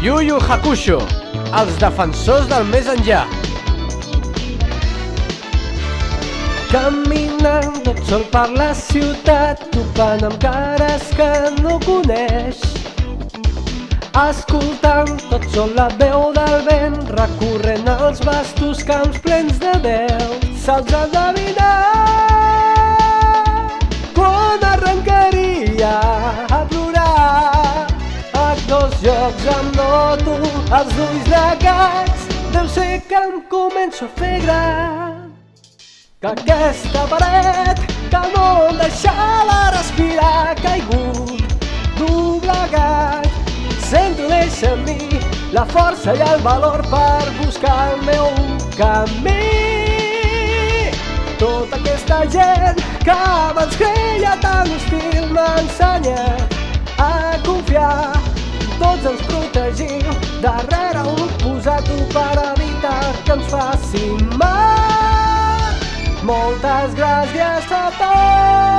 Yu Yu Hakusho, els defensors del més enllà. Caminant tot sol per la ciutat, topant amb cares que no coneix. Escoltant tot sol la veu del vent, recorrent els vastos camps plens de veu. Se'ls endevina quan arrencaria a plorar. A dos llocs em noto els ulls negats, deu ser que em començo a fer gran. Que aquesta paret que no em deixava respirar ha caigut, doblegat. Sento néixer en mi la força i el valor per buscar el meu camí. Tota aquesta gent que abans creia tan hostil m'ha ensenyat a confiar. Tots ens protegim darrere un posat per evitar que ens facin mal. Moltes gràcies a tots.